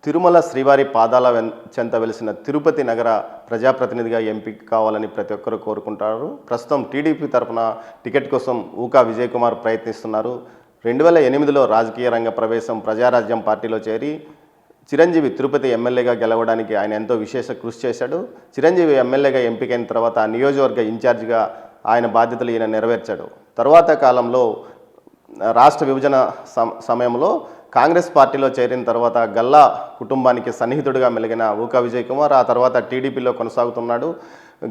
తిరుమల శ్రీవారి పాదాల చెంత వెలిసిన తిరుపతి నగర ప్రజాప్రతినిధిగా ఎంపిక కావాలని ప్రతి ఒక్కరూ కోరుకుంటారు. ప్రస్తుతం టీడీపీ తరఫున టికెట్ కోసం ఊకా విజయ్ కుమార్ ప్రయత్నిస్తున్నారు. 2008లో రాజకీయ రంగ ప్రవేశం ప్రజారాజ్యం పార్టీలో చేరి చిరంజీవి తిరుపతి ఎమ్మెల్యేగా గెలవడానికి ఆయన ఎంతో విశేష కృషి చేశాడు. చిరంజీవి ఎమ్మెల్యేగా ఎంపికైన తర్వాత నియోజకవర్గ ఇన్ఛార్జిగా ఆయన బాధ్యతలు ఈయన నెరవేర్చాడు. తరువాత కాలంలో రాష్ట్ర విభజన సమయంలో కాంగ్రెస్ పార్టీలో చేరిన తర్వాత గల్లా కుటుంబానికి సన్నిహితుడిగా మెలిగిన ఊకా విజయ్ కుమార్ ఆ తర్వాత టీడీపీలో కొనసాగుతున్నాడు.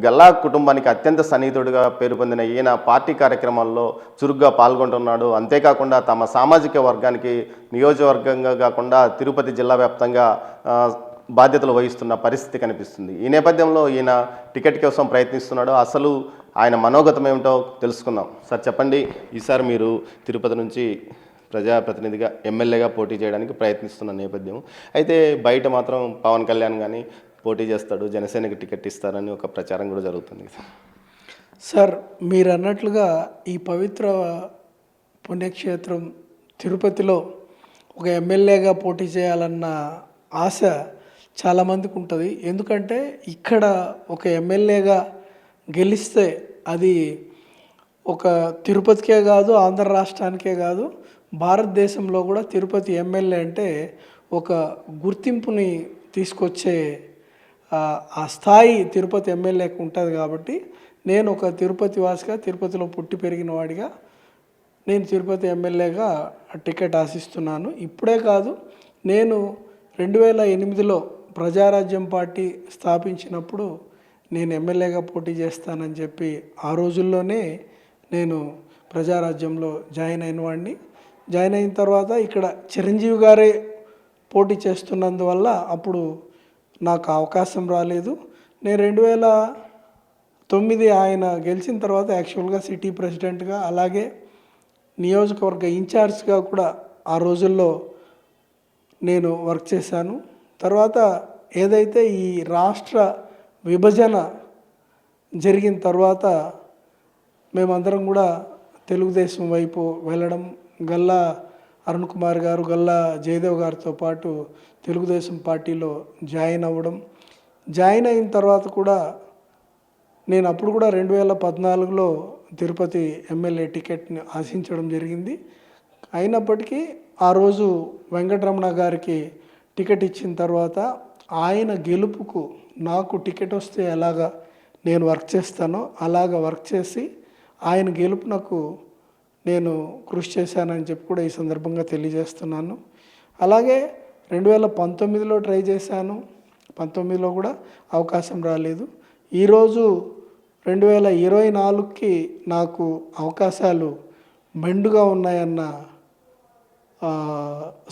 గల్లా కుటుంబానికి అత్యంత సన్నిహితుడిగా పేరు పొందిన ఈయన పార్టీ కార్యక్రమాల్లో చురుగ్గా పాల్గొంటున్నాడు. అంతేకాకుండా తమ సామాజిక వర్గానికి నియోజకవర్గంగా కాకుండా తిరుపతి జిల్లా వ్యాప్తంగా బాధ్యతలు వహిస్తున్న పరిస్థితి కనిపిస్తుంది. ఈ నేపథ్యంలో ఈయన టికెట్ కోసం ప్రయత్నిస్తున్నాడు. అసలు ఆయన మనోగతం ఏమిటో తెలుసుకుందాం. సార్ చెప్పండి, ఈసారి మీరు తిరుపతి నుంచి ప్రజాప్రతినిధిగా ఎమ్మెల్యేగా పోటీ చేయడానికి ప్రయత్నిస్తున్న నేపథ్యం అయితే బయట మాత్రం పవన్ కళ్యాణ్ కానీ పోటీ చేస్తాడు, జనసేనకి టికెట్ ఇస్తారని ఒక ప్రచారం కూడా జరుగుతుంది. సార్ మీరు అన్నట్లుగా ఈ పవిత్ర పుణ్యక్షేత్రం తిరుపతిలో ఒక ఎమ్మెల్యేగా పోటీ చేయాలన్న ఆశ చాలామందికి ఉంటుంది. ఎందుకంటే ఇక్కడ ఒక ఎమ్మెల్యేగా గెలిస్తే అది ఒక తిరుపతికే కాదు, ఆంధ్ర రాష్ట్రానికే కాదు, భారతదేశంలో కూడా తిరుపతి ఎమ్మెల్యే అంటే ఒక గుర్తింపుని తీసుకొచ్చే ఆ స్థాయి తిరుపతి ఎమ్మెల్యేకి ఉంటుంది. కాబట్టి నేను ఒక తిరుపతి వాసిగా, తిరుపతిలో పుట్టి పెరిగిన వాడిగా నేను తిరుపతి ఎమ్మెల్యేగా టికెట్ ఆశిస్తున్నాను. ఇప్పుడే కాదు, నేను 2008లో ప్రజారాజ్యం పార్టీ స్థాపించినప్పుడు నేను ఎమ్మెల్యేగా పోటీ చేస్తానని చెప్పి ఆ రోజుల్లోనే నేను ప్రజారాజ్యంలో జాయిన్ అయిన వాడిని. జాయిన్ అయిన తర్వాత ఇక్కడ చిరంజీవి గారే పోటీ చేస్తున్నందువల్ల అప్పుడు నాకు అవకాశం రాలేదు. నేను 2009 ఆయన గెలిచిన తర్వాత యాక్చువల్గా సిటీ ప్రెసిడెంట్గా అలాగే నియోజకవర్గ ఇన్ఛార్జ్గా కూడా ఆ రోజుల్లో నేను వర్క్ చేశాను. తర్వాత ఏదైతే ఈ రాష్ట్ర విభజన జరిగిన తర్వాత మేమందరం కూడా తెలుగుదేశం వైపు వెళ్ళడం, గల్లా అరుణ్ కుమార్ గారు, గల్లా జయదేవ్ గారితో పాటు తెలుగుదేశం పార్టీలో జాయిన్ అవ్వడం, జాయిన్ అయిన తర్వాత కూడా నేను అప్పుడు కూడా 2014లో తిరుపతి ఎమ్మెల్యే టికెట్ని ఆశించడం జరిగింది. అయినప్పటికీ ఆ రోజు వెంకటరమణ గారికి టికెట్ ఇచ్చిన తర్వాత ఆయన గెలుపుకు నాకు టికెట్ వస్తే ఎలాగా నేను వర్క్ చేస్తానో అలాగ వర్క్ చేసి ఆయన గెలుపునకు నేను కృషి చేశానని చెప్పి కూడా ఈ సందర్భంగా తెలియజేస్తున్నాను. అలాగే 2019లో ట్రై చేశాను, 19లో కూడా అవకాశం రాలేదు. ఈరోజు 2024కి నాకు అవకాశాలు మెండుగా ఉన్నాయన్న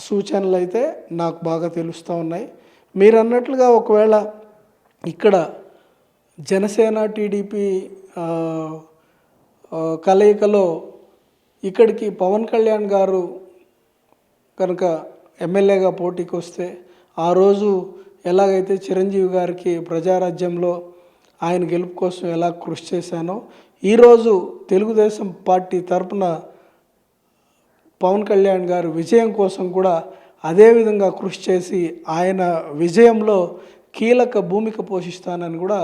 సూచనలు అయితే నాకు బాగా తెలుస్తూ ఉన్నాయి. మీరు అన్నట్లుగా ఒకవేళ ఇక్కడ జనసేన టీడీపీ కలయికలో ఇక్కడికి పవన్ కళ్యాణ్ గారు కనుక ఎమ్మెల్యేగా పోటీకి వస్తే ఆ రోజు ఎలాగైతే చిరంజీవి గారికి ప్రజారాజ్యంలో ఆయన గెలుపు కోసం ఎలా కృషి చేశానో ఈరోజు తెలుగుదేశం పార్టీ తరపున పవన్ కళ్యాణ్ గారు విజయం కోసం కూడా అదేవిధంగా కృషి చేసి ఆయన విజయంలో కీలక భూమిక పోషిస్తానని కూడా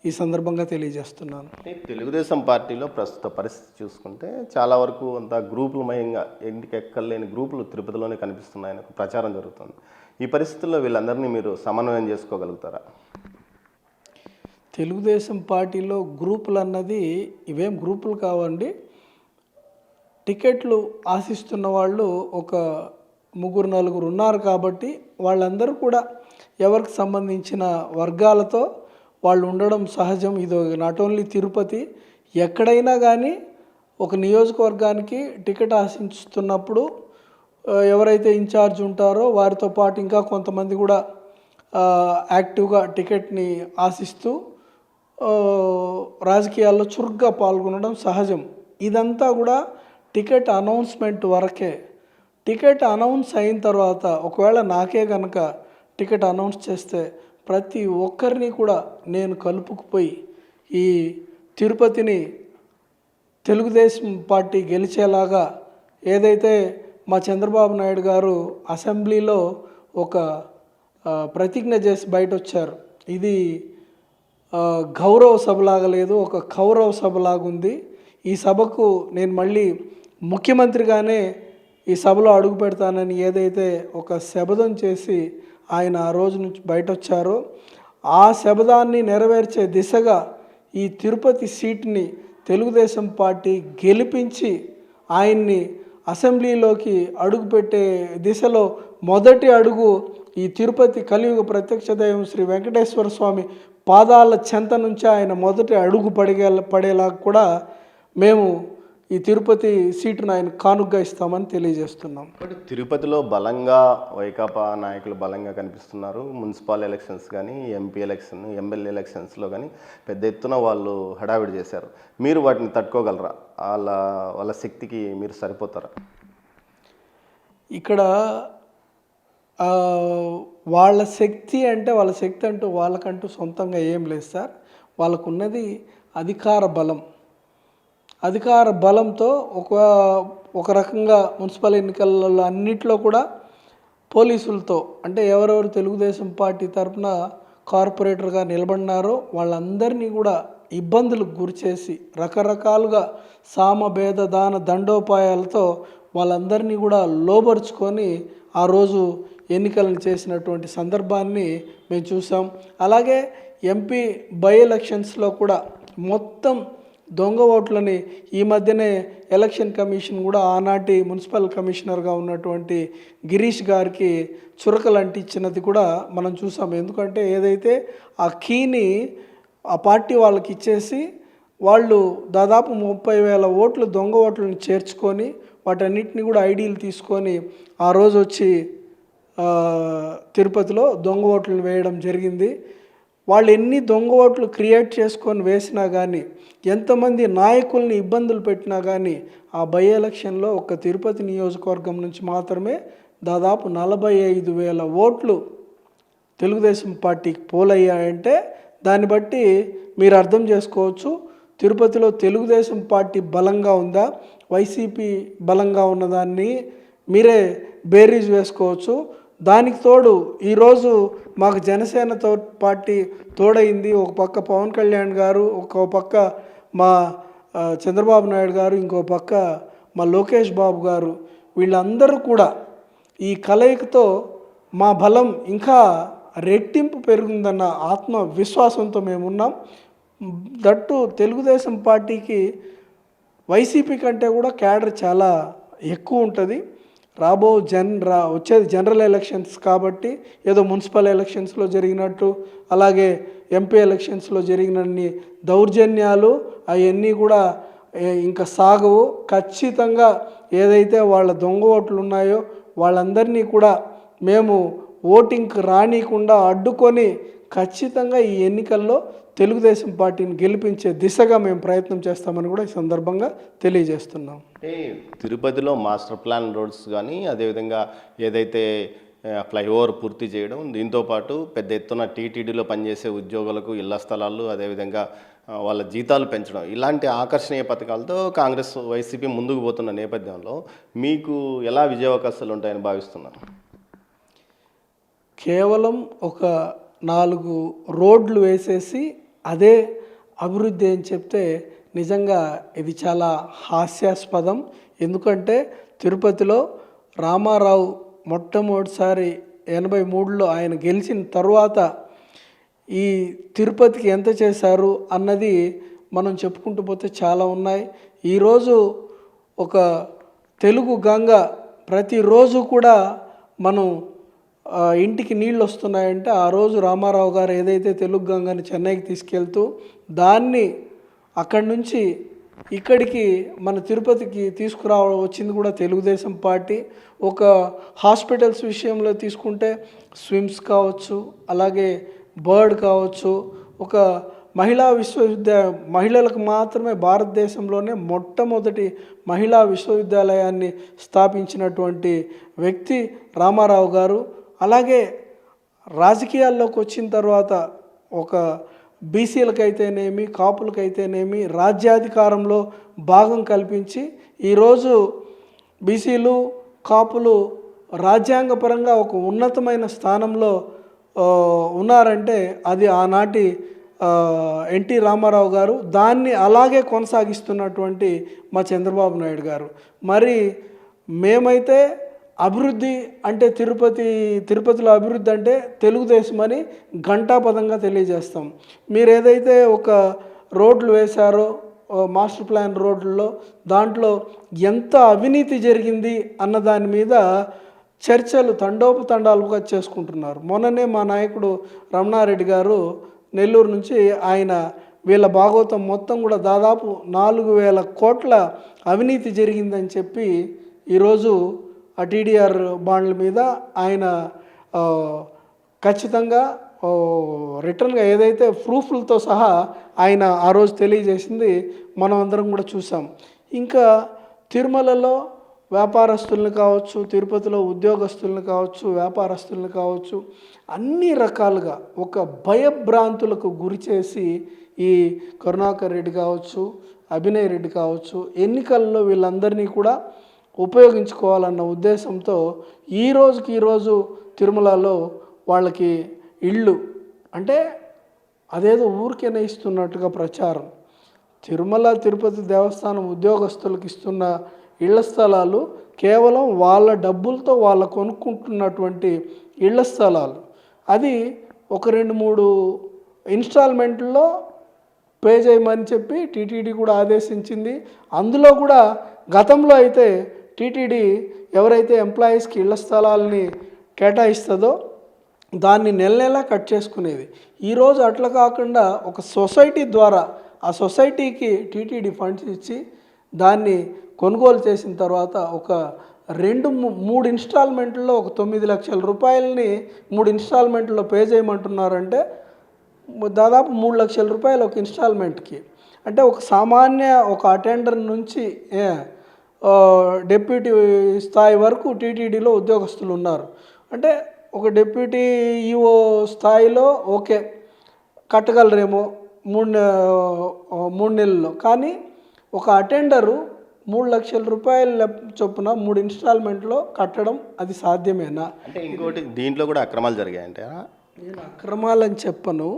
ఈ సందర్భంగా తెలియజేస్తున్నాను. తెలుగుదేశం పార్టీలో ప్రస్తుత పరిస్థితి చూసుకుంటే చాలా వరకు అంతా గ్రూపులమయంగా ఇంటికి ఎక్కలేని గ్రూపులు తిరుపతిలోనే కనిపిస్తున్నాయని ఒక ప్రచారం జరుగుతుంది. ఈ పరిస్థితుల్లో వీళ్ళందరినీ మీరు సమన్వయం చేసుకోగలుగుతారా? తెలుగుదేశం పార్టీలో గ్రూపులు అన్నది ఇవేం గ్రూపులు కావండి. టికెట్లు ఆశిస్తున్న వాళ్ళు ఒక 3-4 ఉన్నారు కాబట్టి వాళ్ళందరూ కూడా ఎవరికి సంబంధించిన వర్గాలతో వాళ్ళు ఉండడం సహజం. ఇది నాట్ ఓన్లీ తిరుపతి, ఎక్కడైనా కానీ ఒక నియోజకవర్గానికి టికెట్ ఆశిస్తున్నప్పుడు ఎవరైతే ఇన్ఛార్జ్ ఉంటారో వారితో పాటు ఇంకా కొంతమంది కూడా యాక్టివ్గా టికెట్ని ఆశిస్తూ రాజకీయాల్లో చురుగ్గా పాల్గొనడం సహజం. ఇదంతా కూడా టికెట్ అనౌన్స్మెంట్ వరకే. టికెట్ అనౌన్స్ అయిన తర్వాత ఒకవేళ నాకే కనుక టికెట్ అనౌన్స్ చేస్తే ప్రతి ఒక్కరిని కూడా నేను కలుపుకుపోయి ఈ తిరుపతిని తెలుగుదేశం పార్టీ గెలిచేలాగా ఏదైతే మా చంద్రబాబు నాయుడు గారు అసెంబ్లీలో ఒక ప్రతిజ్ఞ చేసి బయట వచ్చారు. ఇది గౌరవ సభలాగా లేదు, ఒక కౌరవ సభలాగా ఉంది. ఈ సభకు నేను మళ్ళీ ముఖ్యమంత్రిగానే ఈ సభలో అడుగు పెడతానని ఏదైతే ఒక శపథం చేసి ఆయన ఆ రోజు నుంచి బయట వచ్చారో ఆ శపథాన్ని నెరవేర్చే దిశగా ఈ తిరుపతి సీట్ని తెలుగుదేశం పార్టీ గెలిపించి ఆయన్ని అసెంబ్లీలోకి అడుగుపెట్టే దిశలో మొదటి అడుగు ఈ తిరుపతి కలియుగ ప్రత్యక్ష దైవం శ్రీ వెంకటేశ్వర స్వామి పాదాల చెంత నుంచి ఆయన మొదటి అడుగు పడేలా కూడా మేము ఈ తిరుపతి సీటును ఆయన కానుగ్గా ఇస్తామని తెలియజేస్తున్నాం. బట్ తిరుపతిలో బలంగా వైకాపా నాయకులు బలంగా కనిపిస్తున్నారు. మున్సిపల్ ఎలక్షన్స్ కానీ, ఎంపీ ఎలక్షన్, ఎమ్మెల్యే ఎలక్షన్స్లో కానీ పెద్ద ఎత్తున వాళ్ళు హడావిడి చేశారు. మీరు వాటిని తట్టుకోగలరా? వాళ్ళ శక్తికి మీరు సరిపోతారా? ఇక్కడ వాళ్ళ శక్తి అంటే వాళ్ళ శక్తి అంటూ వాళ్ళకంటూ సొంతంగా ఏం లేదు సార్. వాళ్ళకున్నది అధికార బలం. అధికార బలంతో ఒక రకంగా మున్సిపల్ ఎన్నికలలో అన్నిట్లో కూడా పోలీసులతో అంటే ఎవరెవరు తెలుగుదేశం పార్టీ తరఫున కార్పొరేటర్గా నిలబడినారో వాళ్ళందరినీ కూడా ఇబ్బందులకు గురిచేసి రకరకాలుగా సామభేద దాన దండోపాయాలతో వాళ్ళందరినీ కూడా లోబరుచుకొని ఆ రోజు ఎన్నికలను చేసినటువంటి సందర్భాన్ని మేము చూసాం. అలాగే ఎంపీ బై ఎలక్షన్స్లో కూడా మొత్తం దొంగ ఓట్లని ఈ మధ్యనే ఎలక్షన్ కమిషన్ కూడా ఆనాటి మున్సిపల్ కమిషనర్గా ఉన్నటువంటి గిరీష్ గారికి చురకలు అంటించినది కూడా మనం చూసాం. ఎందుకంటే ఏదైతే ఆ కీని ఆ పార్టీ వాళ్ళకి ఇచ్చేసి వాళ్ళు దాదాపు 30,000 ఓట్లు దొంగ ఓట్లను చేర్చుకొని వాటన్నిటిని కూడా ఐడీలు తీసుకొని ఆ రోజు వచ్చి తిరుపతిలో దొంగ ఓట్లను వేయడం జరిగింది. వాళ్ళు ఎన్ని దొంగ ఓట్లు క్రియేట్ చేసుకొని వేసినా కానీ, ఎంతమంది నాయకుల్ని ఇబ్బందులు పెట్టినా కానీ ఆ బై ఎలక్షన్లో ఒక తిరుపతి నియోజకవర్గం నుంచి మాత్రమే దాదాపు 45,000 ఓట్లు తెలుగుదేశం పార్టీకి పోలయ్యాయంటే దాన్ని బట్టి మీరు అర్థం చేసుకోవచ్చు తిరుపతిలో తెలుగుదేశం పార్టీ బలంగా ఉందా, వైసీపీ బలంగా ఉన్నదాన్ని మీరే బేరీజ్ వేసుకోవచ్చు. దానికి తోడు ఈరోజు మాకు జనసేనతో పార్టీ తోడైంది. ఒక పక్క పవన్ కళ్యాణ్ గారు, ఒక పక్క మా చంద్రబాబు నాయుడు గారు, ఇంకో పక్క మా లోకేష్ బాబు గారు, వీళ్ళందరూ కూడా ఈ కలయికతో మా బలం ఇంకా రెట్టింపు పెరుగుతుందన్న ఆత్మవిశ్వాసంతో మేమున్నాం. దట్టు తెలుగుదేశం పార్టీకి వైసీపీ కంటే కూడా క్యాడర్ చాలా ఎక్కువ ఉంటుంది. వచ్చేది జనరల్ ఎలక్షన్స్ కాబట్టి ఏదో మున్సిపల్ ఎలక్షన్స్లో జరిగినట్టు అలాగే ఎంపీ ఎలక్షన్స్లో జరిగినన్ని దౌర్జన్యాలు అవన్నీ కూడా ఇంకా సాగవు. ఖచ్చితంగా ఏదైతే వాళ్ళ దొంగ ఓట్లు ఉన్నాయో వాళ్ళందరినీ కూడా మేము ఓటింగ్కి రానియకుండా అడ్డుకొని ఖచ్చితంగా ఈ ఎన్నికల్లో తెలుగుదేశం పార్టీని గెలిపించే దిశగా మేము ప్రయత్నం చేస్తామని కూడా ఈ సందర్భంగా తెలియజేస్తున్నాం. తిరుపతిలో మాస్టర్ ప్లాన్ రోడ్స్ కానీ అదేవిధంగా ఏదైతే ఫ్లైఓవర్ పూర్తి చేయడం, దీంతోపాటు పెద్ద ఎత్తున టీటీడీలో పనిచేసే ఉద్యోగులకు ఇళ్ల స్థలాలు, అదేవిధంగా వాళ్ళ జీతాలు పెంచడం, ఇలాంటి ఆకర్షణీయ పథకాలతో కాంగ్రెస్ వైసీపీ ముందుకు పోతున్న నేపథ్యంలో మీకు ఎలా విజయావకాశాలు ఉంటాయని భావిస్తున్నారు? కేవలం ఒక 4 రోడ్లు వేసేసి అదే అభివృద్ధి అని చెప్తే నిజంగా ఇది చాలా హాస్యాస్పదం. ఎందుకంటే తిరుపతిలో రామారావు మొట్టమొదటిసారి 83లో ఆయన గెలిచిన తర్వాత ఈ తిరుపతికి ఎంత చేశారు అన్నది మనం చెప్పుకుంటూ పోతే చాలా ఉన్నాయి. ఈరోజు ఒక తెలుగు గంగ ప్రతిరోజు కూడా మనం ఇంటికి నీళ్ళు వస్తున్నాయంటే ఆ రోజు రామారావు గారు ఏదైతే తెలుగు గంగని చెన్నైకి తీసుకెళ్తూ దాన్ని అక్కడి నుంచి ఇక్కడికి మన తిరుపతికి వచ్చింది కూడా తెలుగుదేశం పార్టీ. ఒక హాస్పిటల్స్ విషయంలో తీసుకుంటే స్విమ్స్ కావచ్చు, అలాగే బర్డ్ కావచ్చు, ఒక మహిళలకు మాత్రమే భారతదేశంలోనే మొట్టమొదటి మహిళా విశ్వవిద్యాలయాన్ని స్థాపించినటువంటి వ్యక్తి రామారావు గారు. అలాగే రాజకీయాల్లోకి వచ్చిన తర్వాత ఒక బీసీలకైతేనేమి, కాపులకైతేనేమి రాజ్యాధికారంలో భాగం కల్పించి ఈరోజు బీసీలు, కాపులు రాజ్యాంగపరంగా ఒక ఉన్నతమైన స్థానంలో ఉన్నారంటే అది ఆనాటి ఎన్టీ రామారావు గారు, దాన్ని అలాగే కొనసాగిస్తున్నటువంటి మా చంద్రబాబు నాయుడు గారు. మరి మేమైతే అభివృద్ధి అంటే తిరుపతిలో అభివృద్ధి అంటే తెలుగుదేశం అని ఘంటాపదంగా తెలియజేస్తాం. మీరు ఏదైతే ఒక రోడ్లు వేశారో మాస్టర్ ప్లాన్ రోడ్లలో, దాంట్లో ఎంత అవినీతి జరిగింది అన్న దాని మీద చర్చలు తండోపతండాలుగా చేసుకుంటున్నారు. మొన్ననే మా నాయకుడు రమణారెడ్డి గారు నెల్లూరు నుంచి ఆయన వీళ్ళ భాగవతం మొత్తం కూడా దాదాపు 4,000 కోట్ల అవినీతి జరిగిందని చెప్పి ఈరోజు ఆ టీడీఆర్ బాండ్ల మీద ఆయన ఖచ్చితంగా రిటర్న్గా ఏదైతే ప్రూఫ్లతో సహా ఆయన ఆ రోజు తెలియజేసింది మనం అందరం కూడా చూసాం. ఇంకా తిరుమలలో వ్యాపారస్తులను కావచ్చు, తిరుపతిలో ఉద్యోగస్తులను కావచ్చు, వ్యాపారస్తులను కావచ్చు, అన్ని రకాలుగా ఒక భయభ్రాంతులకు గురి చేసి ఈ కరుణాకర్ రెడ్డి కావచ్చు, అభినయ్ రెడ్డి కావచ్చు, ఎన్నికల్లో వీళ్ళందరినీ కూడా ఉపయోగించుకోవాలన్న ఉద్దేశంతో ఈరోజు తిరుమలలో వాళ్ళకి ఇళ్ళు అంటే అదేదో ఊరికేనే ఇస్తున్నట్టుగా ప్రచారం. తిరుపతి దేవస్థానం ఉద్యోగస్తులకు ఇస్తున్న ఇళ్ల స్థలాలు కేవలం వాళ్ళ డబ్బులతో వాళ్ళ కొనుక్కుంటున్నటువంటి ఇళ్ల స్థలాలు. అది ఒక 2-3 ఇన్స్టాల్మెంట్లో పే చేయమని చెప్పి టీటీడీ కూడా ఆదేశించింది. అందులో కూడా గతంలో అయితే టీటీడీ ఎవరైతే ఎంప్లాయీస్కి ఇళ్ల స్థలాలని కేటాయిస్తుందో దాన్ని నెల కట్ చేసుకునేది. ఈరోజు అట్లా కాకుండా ఒక సొసైటీ ద్వారా ఆ సొసైటీకి టీటీడీ ఫండ్స్ ఇచ్చి దాన్ని కొనుగోలు చేసిన తర్వాత ఒక 2-3 ఇన్స్టాల్మెంట్లో ఒక 9 లక్షల రూపాయలని 3 ఇన్స్టాల్మెంట్లో పే చేయమంటున్నారంటే దాదాపు 3 లక్షల రూపాయలు ఒక ఇన్స్టాల్మెంట్కి. అంటే ఒక సామాన్య ఒక అటెండర్ నుంచి డిప్యూటీ స్థాయి వరకు టీటీడీలో ఉద్యోగస్తులు ఉన్నారు. అంటే ఒక డిప్యూటీ ఈఓ స్థాయిలో ఓకే కట్టగలరేమో 3 నెలల్లో, కానీ ఒక అటెండరు 3 లక్షల రూపాయల చొప్పున 3 ఇన్స్టాల్మెంట్లో కట్టడం అది సాధ్యమేనా? అంటే ఇంకోటి దీంట్లో కూడా అక్రమాలు జరిగాయంటే నేను అక్రమాలని చెప్పను.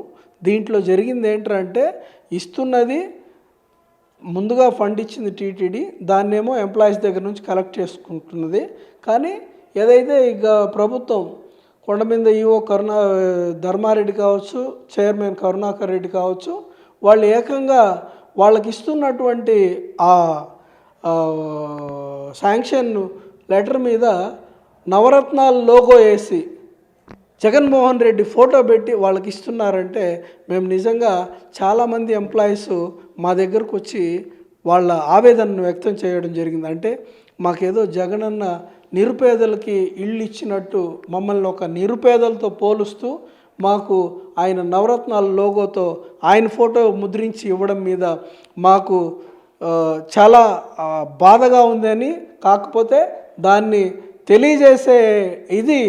దీంట్లో జరిగింది ఏంటంటే ఇస్తున్నది ముందుగా ఫండ్ ఇచ్చింది టీటీడీ, దాన్నేమో ఎంప్లాయీస్ దగ్గర నుంచి కలెక్ట్ చేసుకుంటున్నది. కానీ ఏదైతే ఇక ప్రభుత్వం కొండమీద ఈఓ ధర్మారెడ్డి కావచ్చు, చైర్మన్ కరుణాకర్ రెడ్డి కావచ్చు, వాళ్ళు ఏకంగా వాళ్ళకి ఇస్తున్నటువంటి ఆ శాంక్షన్ లెటర్ మీద నవరత్నాల లోగో వేసి జగన్మోహన్ రెడ్డి ఫోటో పెట్టి వాళ్ళకి ఇస్తున్నారంటే మేము నిజంగా చాలామంది ఎంప్లాయీస్ మా దగ్గరకు వచ్చి వాళ్ళ ఆవేదనను వ్యక్తం చేయడం జరిగింది. అంటే మాకేదో జగనన్న నిరుపేదలకి ఇళ్ళు ఇచ్చినట్టు మమ్మల్ని ఒక నిరుపేదలతో పోలుస్తూ మాకు ఆయన నవరత్నాల లోగోతో ఆయన ఫోటో ముద్రించి ఇవ్వడం మీద మాకు చాలా బాధగా ఉందని, కాకపోతే దాన్ని తెలియజేసే ఇది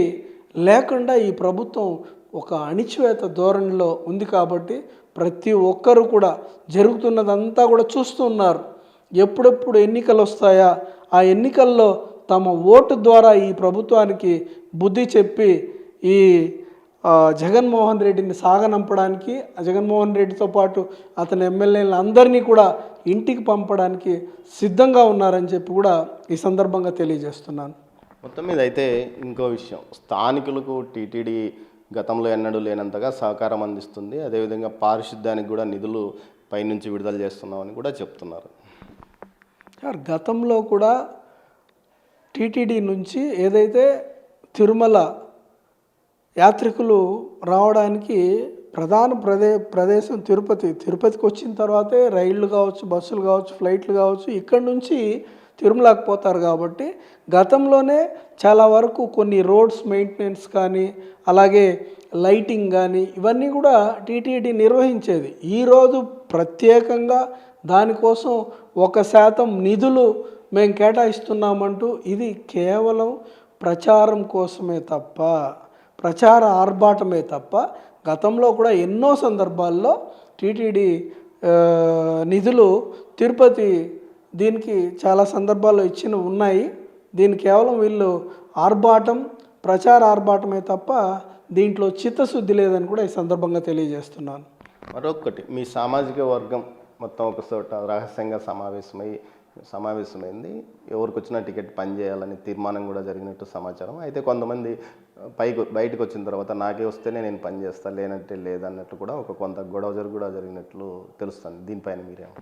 లేకుండా ఈ ప్రభుత్వం ఒక అణిచివేత ధోరణిలో ఉంది. కాబట్టి ప్రతి ఒక్కరు కూడా జరుగుతున్నదంతా కూడా చూస్తున్నారు. ఎప్పుడెప్పుడు ఎన్నికలు వస్తాయా, ఆ ఎన్నికల్లో తమ ఓటు ద్వారా ఈ ప్రభుత్వానికి బుద్ధి చెప్పి ఈ జగన్మోహన్ రెడ్డిని సాగనంపడానికి, జగన్మోహన్ రెడ్డితో పాటు అతని ఎమ్మెల్యేలను అందరినీ కూడా ఇంటికి పంపడానికి సిద్ధంగా ఉన్నారని చెప్పి కూడా ఈ సందర్భంగా తెలియజేస్తున్నాను. మొత్తం మీద అయితే ఇంకో విషయం, స్థానికులకు టీటీడీ గతంలో ఎన్నడూ లేనంతగా సహకారం అందిస్తుంది. అదేవిధంగా పారిశుద్ధ్యానికి కూడా నిధులు పైనుంచి విడుదల చేస్తున్నామని కూడా చెప్తున్నారు. గతంలో కూడా టీటీడీ నుంచి ఏదైతే తిరుమల యాత్రికులు రావడానికి ప్రధాన ప్రదేశం తిరుపతికి వచ్చిన తర్వాతే రైళ్ళు కావచ్చు, బస్సులు కావచ్చు, ఫ్లైట్లు కావచ్చు, ఇక్కడి నుంచి తిరుమలకి పోతారు. కాబట్టి గతంలోనే చాలా వరకు కొన్ని రోడ్స్ మెయింటెనెన్స్ కానీ, అలాగే లైటింగ్ కానీ ఇవన్నీ కూడా టీటీడీ నిర్వహించేది. ఈరోజు ప్రత్యేకంగా దానికోసం 1% నిధులు మేము కేటాయిస్తున్నామంటూ ఇది కేవలం ప్రచారం కోసమే తప్ప, ప్రచార ఆర్భాటమే తప్ప, గతంలో కూడా ఎన్నో సందర్భాల్లో టీటీడీ నిధులు తిరుపతి దీనికి చాలా సందర్భాల్లో ఇచ్చినవి ఉన్నాయి. దీన్ని కేవలం వీళ్ళు ఆర్భాటం, ప్రచార ఆర్భాటమే తప్ప దీంట్లో చిత్తశుద్ధి లేదని కూడా ఈ సందర్భంగా తెలియజేస్తున్నాను. మరొకటి, మీ సామాజిక వర్గం మొత్తం ఒక చోట రహస్యంగా సమావేశమైంది. ఎవరికి వచ్చిన టికెట్ పనిచేయాలని తీర్మానం కూడా జరిగినట్టు సమాచారం. అయితే కొంతమంది బయటకు వచ్చిన తర్వాత నాకే వస్తేనే నేను పనిచేస్తా, లేనంటే లేదన్నట్టు కూడా కొంత గొడవ కూడా జరిగినట్లు తెలుస్తుంది. దీనిపైన మీరేమో?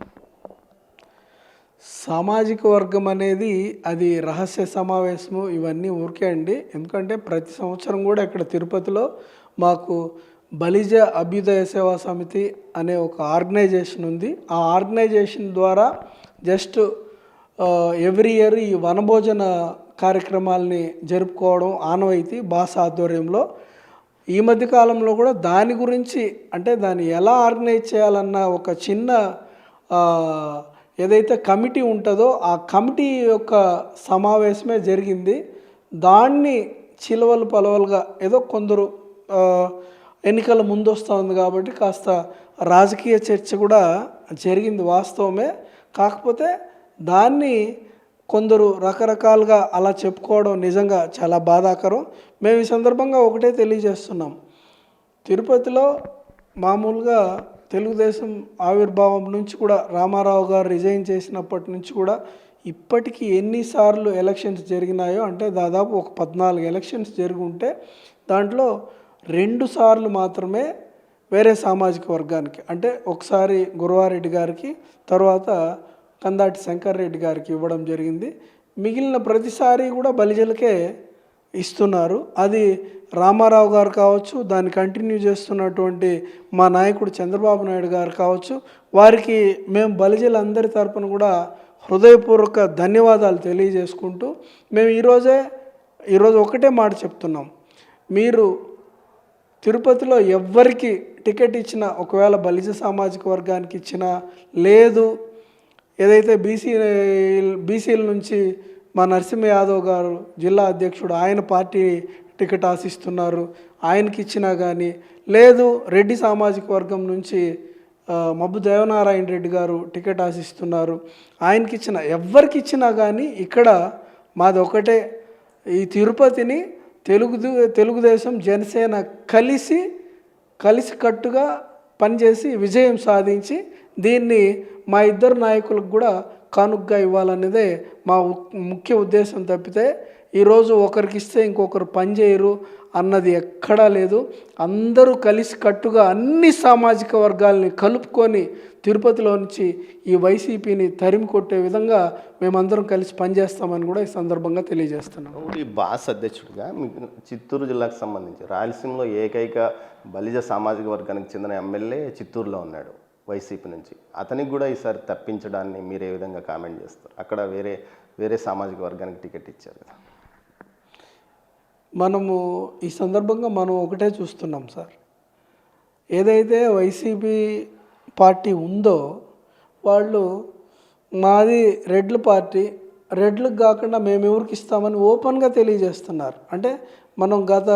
సామాజిక వర్గం అనేది అది రహస్య సమావేశము ఇవన్నీ ఊరికే అండి. ఎందుకంటే ప్రతి సంవత్సరం కూడా ఇక్కడ తిరుపతిలో మాకు బలిజ అభ్యుదయ సేవా సమితి అనే ఒక ఆర్గనైజేషన్ ఉంది. ఆ ఆర్గనైజేషన్ ద్వారా జస్ట్ ఎవ్రీ ఇయర్ ఈ వనభోజన కార్యక్రమాలని జరుపుకోవడం ఆనవాయితీ బాస్ ఆధ్వర్యంలో. ఈ మధ్య కాలంలో కూడా దాని గురించి అంటే దాన్ని ఎలా ఆర్గనైజ్ చేయాలన్న ఒక చిన్న ఏదైతే కమిటీ ఉంటుందో ఆ కమిటీ యొక్క సమావేశమే జరిగింది. దాన్ని చిలవలు పలవలుగా ఏదో కొందరు ఎన్నికల ముందు వస్తూ ఉంది కాబట్టి కాస్త రాజకీయ చర్చ కూడా జరిగింది, వాస్తవమే. కాకపోతే దాన్ని కొందరు రకరకాలుగా అలా చెప్పుకోవడం నిజంగా చాలా బాధాకరం. మేము ఈ సందర్భంగా ఒకటే తెలియజేస్తున్నాం, తిరుపతిలో మామూలుగా తెలుగుదేశం ఆవిర్భావం నుంచి కూడా రామారావు గారు రిజైన్ చేసినప్పటి నుంచి కూడా ఇప్పటికీ ఎన్నిసార్లు ఎలక్షన్స్ జరిగినాయో అంటే దాదాపు ఒక 14 ఎలక్షన్స్ జరిగి ఉంటే దాంట్లో 2 సార్లు మాత్రమే వేరే సామాజిక వర్గానికి, అంటే ఒకసారి గురవారెడ్డి గారికి, తర్వాత కందాటి శంకర్ రెడ్డి గారికి ఇవ్వడం జరిగింది. మిగిలిన ప్రతిసారి కూడా బలిజలకే ఇస్తున్నారు. అది రామారావు గారు కావచ్చు, దాన్ని కంటిన్యూ చేస్తున్నటువంటి మా నాయకుడు చంద్రబాబు నాయుడు గారు కావచ్చు, వారికి మేము బలిజలందరి తరపున కూడా హృదయపూర్వక ధన్యవాదాలు తెలియజేసుకుంటూ మేము ఈరోజు ఒకటే మాట చెప్తున్నాం, మీరు తిరుపతిలో ఎవ్వరికి టికెట్ ఇచ్చినా, ఒకవేళ బలిజ సామాజిక వర్గానికి ఇచ్చినా లేదు, ఏదైతే బీసీల నుంచి మా నరసింహ యాదవ్ గారు జిల్లా అధ్యక్షుడు, ఆయన పార్టీ టికెట్ ఆశిస్తున్నారు, ఆయనకి ఇచ్చినా కానీ లేదు, రెడ్డి సామాజిక వర్గం నుంచి మబ్బు దేవనారాయణ రెడ్డి గారు టికెట్ ఆశిస్తున్నారు, ఆయనకి ఇచ్చిన ఎవ్వరికి ఇచ్చినా కానీ ఇక్కడ మాది ఒకటే, ఈ తిరుపతిని తెలుగుదేశం జనసేన కలిసి కట్టుగా పనిచేసి విజయం సాధించి దీన్ని మా ఇద్దరు నాయకులకు కూడా కానుకగా ఇవ్వాలనేదే మా ముఖ్య ఉద్దేశం తప్పితే ఈరోజు ఒకరికి ఇస్తే ఇంకొకరు పనిచేయరు అన్నది ఎక్కడా లేదు. అందరూ కలిసి కట్టుగా అన్ని సామాజిక వర్గాల్ని కలుపుకొని తిరుపతిలో నుంచి ఈ వైసీపీని తరిమి కొట్టే విధంగా మేమందరం కలిసి పనిచేస్తామని కూడా ఈ సందర్భంగా తెలియజేస్తున్నాం. ఈ బాస్ అధ్యక్షుడిగా మీకు చిత్తూరు జిల్లాకు సంబంధించి రాయలసీమలో ఏకైక బలిజ సామాజిక వర్గానికి చెందిన ఎమ్మెల్యే చిత్తూరులో ఉన్నాడు వైసీపీ నుంచి. అతనికి కూడా ఈసారి తప్పించడాన్ని మీరు ఏ విధంగా కామెంట్ చేస్తారు? అక్కడ వేరే సామాజిక వర్గానికి టికెట్ ఇచ్చారు కదా. మనము ఈ సందర్భంగా మనం ఒకటే చూస్తున్నాం సార్, ఏదైతే వైసీపీ పార్టీ ఉందో వాళ్ళు మాది రెడ్ల పార్టీ, రెడ్లకు కాకుండా మేము ఎవరికి ఇస్తామని ఓపెన్గా తెలియజేస్తున్నారు. అంటే మనం గత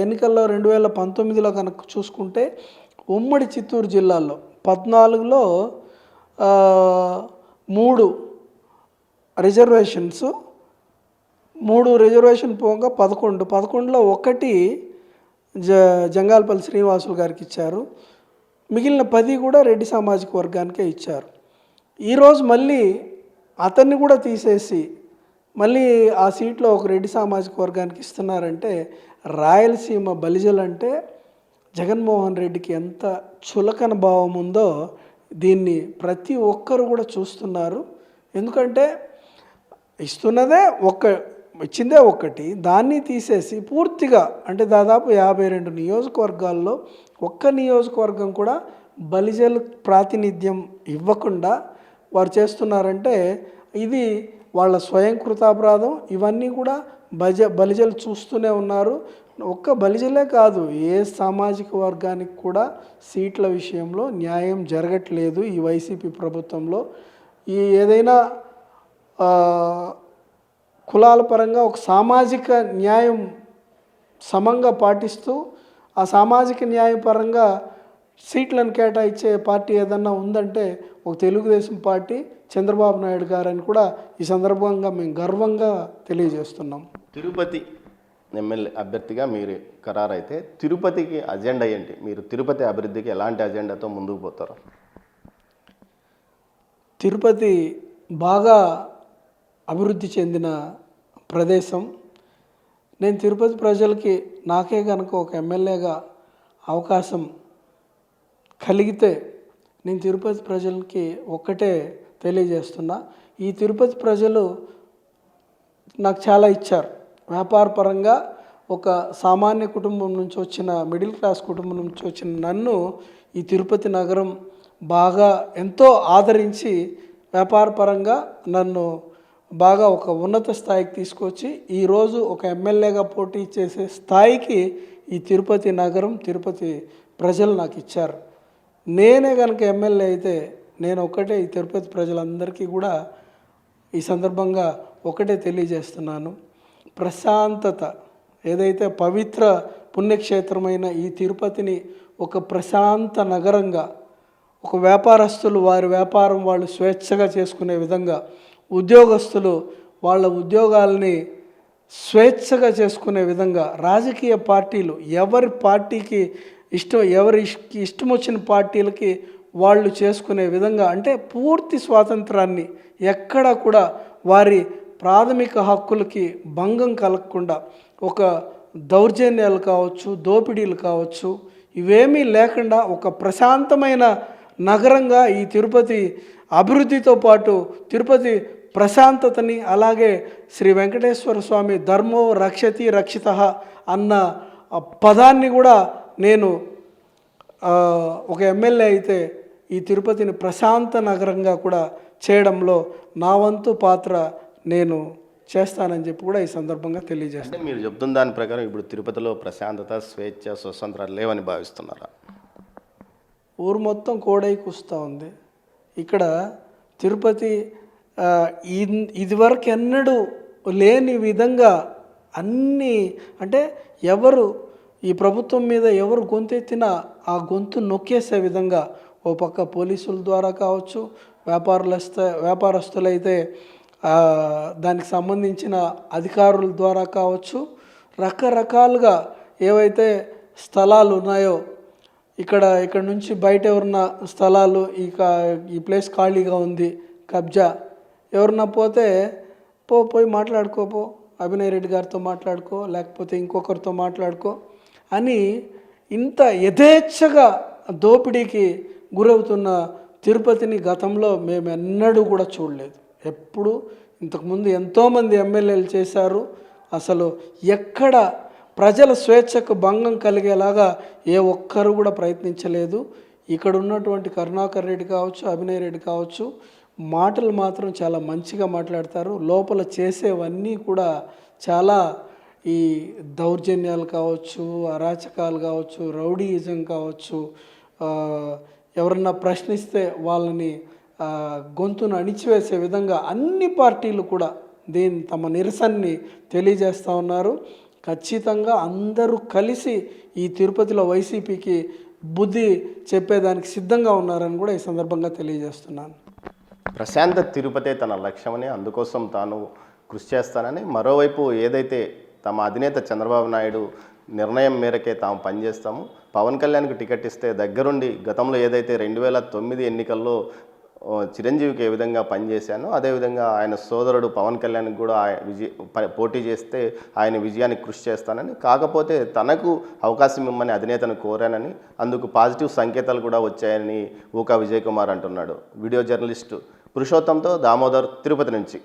ఎన్నికల్లో 2019లో కనుక చూసుకుంటే ఉమ్మడి చిత్తూరు జిల్లాలో 14లో 3 రిజర్వేషన్స్, 3 రిజర్వేషన్ పోగా 11లో 1 జంగాలపల్లి శ్రీనివాసులు గారికి ఇచ్చారు, మిగిలిన 10 కూడా రెడ్డి సామాజిక వర్గానికే ఇచ్చారు. ఈరోజు మళ్ళీ అతన్ని కూడా తీసేసి మళ్ళీ ఆ సీట్లో ఒక రెడ్డి సామాజిక వర్గానికి ఇస్తున్నారంటే రాయలసీమ బలిజలంటే జగన్మోహన్ రెడ్డికి ఎంత చులకన భావం ఉందో దీన్ని ప్రతి ఒక్కరు కూడా చూస్తున్నారు. ఎందుకంటే ఇచ్చిందే ఒకటి, దాన్ని తీసేసి పూర్తిగా అంటే దాదాపు 52 నియోజకవర్గాల్లో ఒక్క నియోజకవర్గం కూడా బలిజల ప్రాతినిధ్యం ఇవ్వకుండా వారు చేస్తున్నారంటే ఇది వాళ్ళ స్వయం కృతాపరాధం. ఇవన్నీ కూడా బలిజలు చూస్తూనే ఉన్నారు. ఒక్క బలిజలే కాదు, ఏ సామాజిక వర్గానికి కూడా సీట్ల విషయంలో న్యాయం జరగట్లేదు ఈ వైసీపీ ప్రభుత్వంలో. ఈ ఏదైనా కులాల పరంగా ఒక సామాజిక న్యాయం సమంగా పాటిస్తూ ఆ సామాజిక న్యాయ పరంగా సీట్లను కేటాయించే పార్టీ ఏదన్నా ఉందంటే ఒక తెలుగుదేశం పార్టీ, చంద్రబాబు నాయుడు గారని కూడా ఈ సందర్భంగా మేము గర్వంగా తెలియజేస్తున్నాం. తిరుపతి ఎమ్మెల్యే అభ్యర్థిగా మీరు ఖరారైతే తిరుపతికి అజెండా ఏంటి? మీరు తిరుపతి అభివృద్ధికి ఎలాంటి అజెండాతో ముందుకు పోతారు? తిరుపతి బాగా అభివృద్ధి చెందిన ప్రదేశం. నేను తిరుపతి ప్రజలకి నాకే కనుక ఒక ఎమ్మెల్యేగా అవకాశం కలిగితే నేను తిరుపతి ప్రజలకి ఒక్కటే తెలియజేస్తున్నా, ఈ తిరుపతి ప్రజలు నాకు చాలా ఇచ్చారు. వ్యాపార పరంగా ఒక సామాన్య కుటుంబం నుంచి వచ్చిన, మిడిల్ క్లాస్ కుటుంబం నుంచి వచ్చిన నన్ను ఈ తిరుపతి నగరం బాగా ఎంతో ఆదరించి వ్యాపార పరంగా నన్ను బాగా ఒక ఉన్నత స్థాయికి తీసుకొచ్చి ఈరోజు ఒక ఎమ్మెల్యేగా పోటీ చేసే స్థాయికి ఈ తిరుపతి నగరం, తిరుపతి ప్రజలు నాకు ఇచ్చారు. నేనే కనుక ఎమ్మెల్యే అయితే నేను ఒక్కటే ఈ తిరుపతి ప్రజలందరికీ కూడా ఈ సందర్భంగా ఒకటే తెలియజేస్తున్నాను, ప్రశాంతత ఏదైతే పవిత్ర పుణ్యక్షేత్రమైన ఈ తిరుపతిని ఒక ప్రశాంత నగరంగా, ఒక వ్యాపారస్తులు వారి వ్యాపారం వాళ్ళు స్వేచ్ఛగా చేసుకునే విధంగా, ఉద్యోగస్తులు వాళ్ళ ఉద్యోగాల్ని స్వేచ్ఛగా చేసుకునే విధంగా, రాజకీయ పార్టీలు ఎవరి పార్టీకి ఇష్టం వచ్చిన పార్టీలకి వాళ్ళు చేసుకునే విధంగా, అంటే పూర్తి స్వాతంత్రాన్ని ఎక్కడ కూడా వారి ప్రాథమిక హక్కులకి భంగం కలగకుండా, ఒక దౌర్జన్యాలు కావచ్చు, దోపిడీలు కావచ్చు, ఇవేమీ లేకుండా ఒక ప్రశాంతమైన నగరంగా ఈ తిరుపతి అభివృద్ధితో పాటు తిరుపతి ప్రశాంతతని, అలాగే శ్రీ వెంకటేశ్వర స్వామి ధర్మో రక్షతి రక్షితః అన్న పదాన్ని కూడా నేను ఒక ఎమ్మెల్యే అయితే ఈ తిరుపతిని ప్రశాంత నగరంగా కూడా చేయడంలో నా వంతు పాత్ర నేను చేస్తానని చెప్పి కూడా ఈ సందర్భంగా తెలియజేస్తాను. అంటే మీరు చెప్తున్న దాని ప్రకారం ఇప్పుడు తిరుపతిలో ప్రశాంతత, స్వేచ్ఛ, స్వతంత్రాలు లేవని భావిస్తున్నారా? ఊరు మొత్తం కోడై కూస్తూ ఉంది. ఇక్కడ తిరుపతి ఇదివరకు ఎన్నడూ లేని విధంగా అన్నీ, అంటే ఎవరు ఈ ప్రభుత్వం మీద ఎవరు గొంతెత్తినా ఆ గొంతు నొక్కేసే విధంగా, ఓ పక్క పోలీసుల ద్వారా కావచ్చు, వ్యాపారస్తులైతే దానికి సంబంధించిన అధికారుల ద్వారా కావచ్చు, రకరకాలుగా ఏవైతే స్థలాలు ఉన్నాయో, ఇక్కడ నుంచి బయట ఎవరన్నా స్థలాలు ఈ ప్లేస్ ఖాళీగా ఉంది, కబ్జా, ఎవరన్నా పోతే పోయి మాట్లాడుకోపో, అభినయ్ రెడ్డి గారితో మాట్లాడుకో, లేకపోతే ఇంకొకరితో మాట్లాడుకో అని ఇంత యథేచ్ఛగా దోపిడీకి గురవుతున్న తిరుపతిని గతంలో మేము ఎన్నడూ కూడా చూడలేదు. ఎప్పుడు ఇంతకుముందు ఎంతోమంది ఎమ్మెల్యేలు చేశారు, అసలు ఎక్కడ ప్రజల స్వేచ్ఛకు భంగం కలిగేలాగా ఏ ఒక్కరు కూడా ప్రయత్నించలేదు. ఇక్కడ ఉన్నటువంటి కరుణాకర్ రెడ్డి కావచ్చు, అభినయ్ రెడ్డి కావచ్చు, మాటలు మాత్రం చాలా మంచిగా మాట్లాడతారు. లోపల చేసేవన్నీ కూడా చాలా ఈ దౌర్జన్యాలు కావచ్చు, అరాచకాలు కావచ్చు, రౌడీయిజం కావచ్చు, ఎవరన్నా ప్రశ్నిస్తే వాళ్ళని గొంతును అణిచివేసే విధంగా అన్ని పార్టీలు కూడా తమ నిరసనని తెలియజేస్తూ ఉన్నారు. ఖచ్చితంగా అందరూ కలిసి ఈ తిరుపతిలో వైసీపీకి బుద్ధి చెప్పేదానికి సిద్ధంగా ఉన్నారని కూడా ఈ సందర్భంగా తెలియజేస్తున్నాను. ప్రశాంత తిరుపతే తన లక్ష్యమని, అందుకోసం తాను కృషి చేస్తానని, మరోవైపు ఏదైతే తమ అధినేత చంద్రబాబు నాయుడు నిర్ణయం మేరకే తాము పనిచేస్తాము, పవన్ కళ్యాణ్కి టికెట్ ఇస్తే దగ్గరుండి గతంలో ఏదైతే 2009 ఎన్నికల్లో చిరంజీవికి ఏ విధంగా పనిచేశానో అదేవిధంగా ఆయన సోదరుడు పవన్ కళ్యాణ్కి కూడా పోటీ చేస్తే ఆయన విజయానికి కృషి చేస్తానని, కాకపోతే తనకు అవకాశం ఇమ్మని అధినేతను కోరానని, అందుకు పాజిటివ్ సంకేతాలు కూడా వచ్చాయని ఊకా విజయ్ కుమార్ అంటున్నాడు. వీడియో జర్నలిస్టు పురుషోత్తంతో దామోదర్, తిరుపతి నుంచి.